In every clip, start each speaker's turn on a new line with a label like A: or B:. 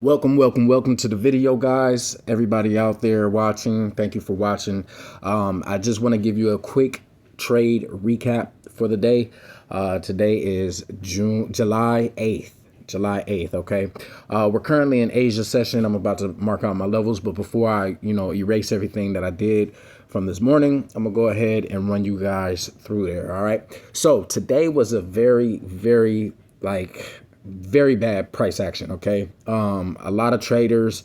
A: Welcome to the video, guys. Everybody out there watching, thank you for watching. I just want to give you a quick trade recap for the day. Today is July 8th. Okay. We're currently in Asia session. I'm about to mark out my levels, but before I, erase everything that I did from this morning, I'm gonna go ahead and run you guys through there. All right. So today was a very bad price action. Okay. A lot of traders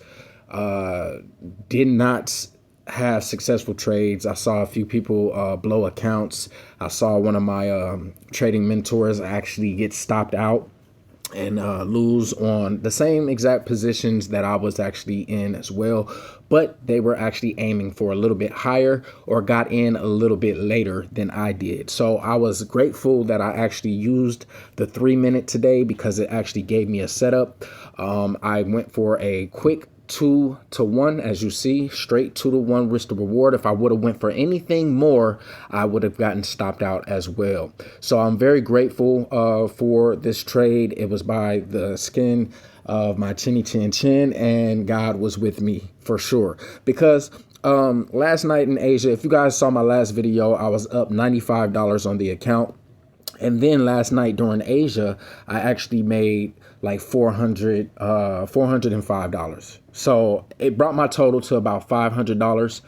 A: did not have successful trades. I saw a few people blow accounts. I saw one of my trading mentors actually get stopped out and lose on the same exact positions that I was actually in as well, but they were actually aiming for a little bit higher or got in a little bit later than I did. So I was grateful that I actually used the 3-minute today because it actually gave me a setup. I went for a quick 2-to-1, as you see, straight 2-to-1 risk to reward. If I would have went for anything more, I would have gotten stopped out as well. So I'm very grateful for this trade. It was by the skin of my chinny chin chin, and God was with me for sure. Because last night in Asia, if you guys saw my last video, I was up $95 on the account. And then last night during Asia, I actually made like $405. So it brought my total to about $500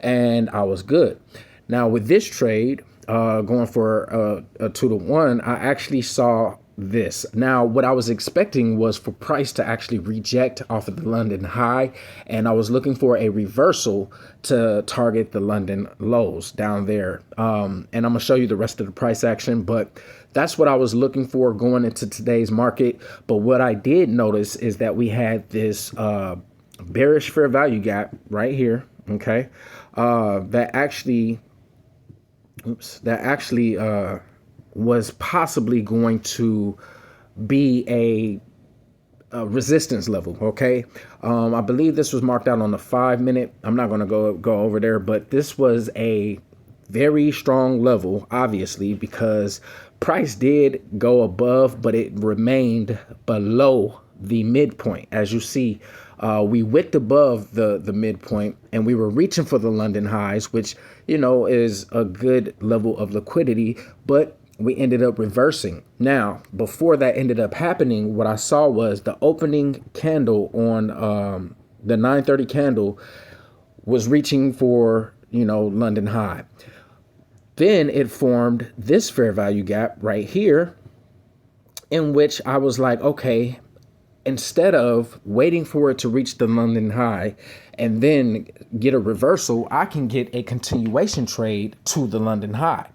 A: and I was good. Now with this trade, going for a 2-to-1, I actually saw this. Now, what I was expecting was for price to actually reject off of the London high, and I was looking for a reversal to target the London lows down there. And I'm gonna show you the rest of the price action, but that's what I was looking for going into today's market. But what I did notice is that we had this bearish fair value gap right here. Okay, that actually was possibly going to be a resistance level. Okay. I believe this was marked out on the 5-minute. I'm not going to go over there, but this was a very strong level, obviously, because price did go above, but it remained below the midpoint. As you see, we wicked above the midpoint and we were reaching for the London highs, which, is a good level of liquidity, but we ended up reversing. Now, before that ended up happening, what I saw was the opening candle on the 930 candle was reaching for, London high. Then it formed this fair value gap right here, in which I was like, okay, instead of waiting for it to reach the London high and then get a reversal, I can get a continuation trade to the London high.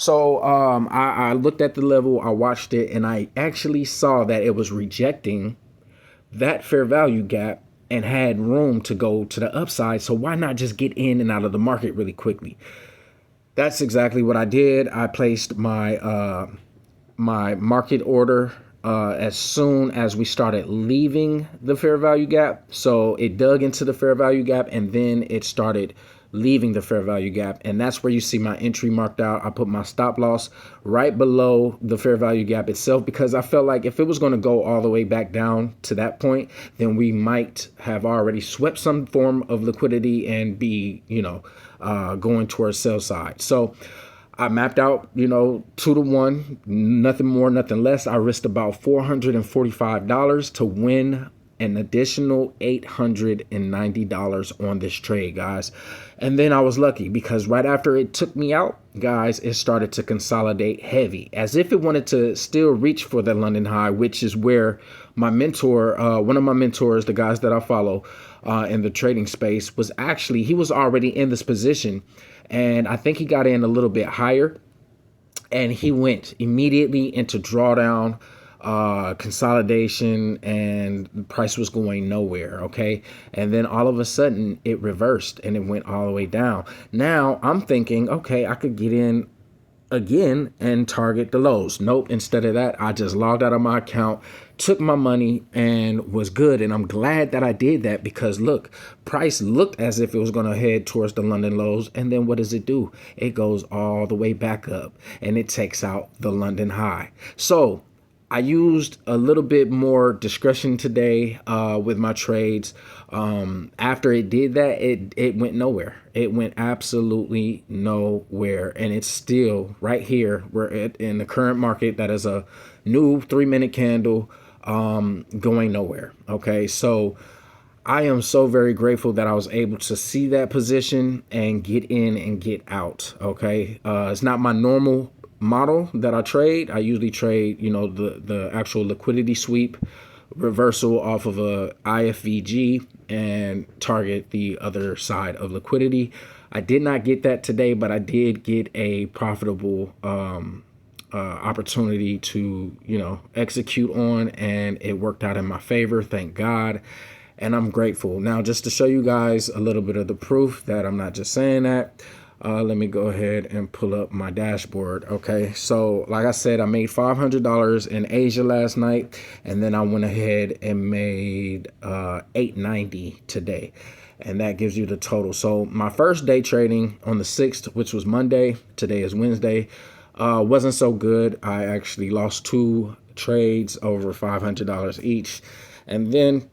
A: So I looked at the level, I watched it, and I actually saw that it was rejecting that fair value gap and had room to go to the upside. So why not just get in and out of the market really quickly? That's exactly what I did. I placed my my market order as soon as we started leaving the fair value gap. So it dug into the fair value gap and then it started leaving the fair value gap, and that's where you see my entry marked out. I put my stop loss right below the fair value gap itself because I felt like if it was going to go all the way back down to that point, then we might have already swept some form of liquidity and be, going towards sell side. So I mapped out, 2-to-1, nothing more, nothing less. I risked about $445 to win an additional $890 on this trade, guys. And then I was lucky because right after it took me out, guys, it started to consolidate heavy as if it wanted to still reach for the London high, which is where my mentor, one of my mentors, the guys that I follow in the trading space, was actually, he was already in this position. And I think he got in a little bit higher and he went immediately into drawdown, consolidation, and the price was going nowhere. Okay. And then all of a sudden it reversed and it went all the way down. Now I'm thinking, okay, I could get in again and target the lows. Nope. Instead of that, I just logged out of my account, took my money, and was good. And I'm glad that I did that because look, price looked as if it was going to head towards the London lows. And then what does it do? It goes all the way back up and it takes out the London high. So I used a little bit more discretion today with my trades. After it did that, it went nowhere. It went absolutely nowhere, and it's still right here. In the current market. That is a new 3-minute candle going nowhere. Okay, so I am so very grateful that I was able to see that position and get in and get out. Okay, it's not my normal model that I trade. I usually trade, the actual liquidity sweep reversal off of a IFVG and target the other side of liquidity. I did not get that today, but I did get a profitable opportunity to, execute on, and it worked out in my favor. Thank God. And I'm grateful. Now, just to show you guys a little bit of the proof that I'm not just saying that, let me go ahead and pull up my dashboard. Okay, so like I said, I made $500 in Asia last night, and then I went ahead and made $890 today, and that gives you the total. So my first day trading on the 6th, which was Monday, today is Wednesday, wasn't so good. I actually lost 2 trades over $500 each, and then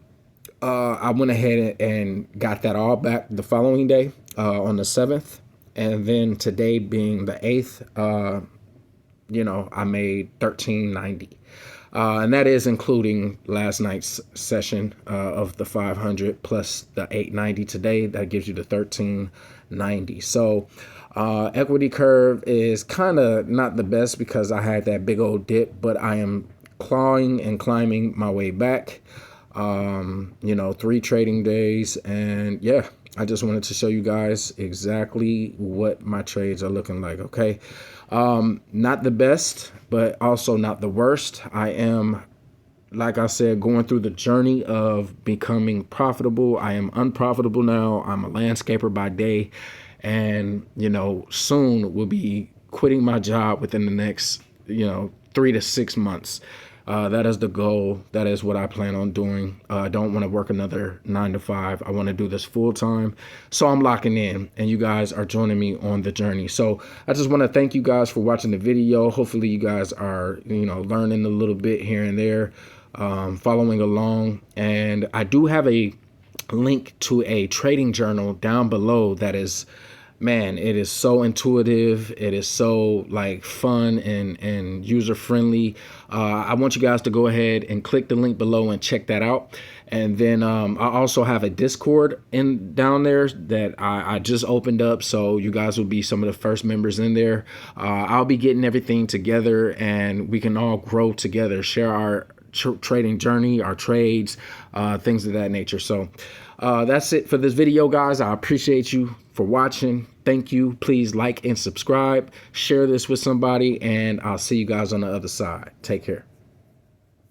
A: I went ahead and got that all back the following day on the 7th. And then today being the 8th, I made $13.90. And that is including last night's session of the 500 plus the 890 today. That gives you the 1390. So equity curve is kind of not the best because I had that big old dip, but I am clawing and climbing my way back. 3 trading days, and yeah, I just wanted to show you guys exactly what my trades are looking like. Okay, not the best, but also not the worst. I am, like I said, going through the journey of becoming profitable. I am unprofitable now. I'm a landscaper by day, and soon will be quitting my job within the next 3 to 6 months. That is the goal. That is what I plan on doing. I don't want to work another 9 to 5. I want to do this full time. So I'm locking in, and you guys are joining me on the journey. So I just want to thank you guys for watching the video. Hopefully you guys are, learning a little bit here and there, following along. And I do have a link to a trading journal down below that is, man, it is so intuitive. It is so fun and user friendly. I want you guys to go ahead and click the link below and check that out. And then I also have a Discord down there that I just opened up, so you guys will be some of the first members in there. I'll be getting everything together, and we can all grow together, share our trading journey, our trades, things of that nature. So that's it for this video, guys. I appreciate you for watching. Thank you. Please like and subscribe, share this with somebody, and I'll see you guys on the other side. Take care.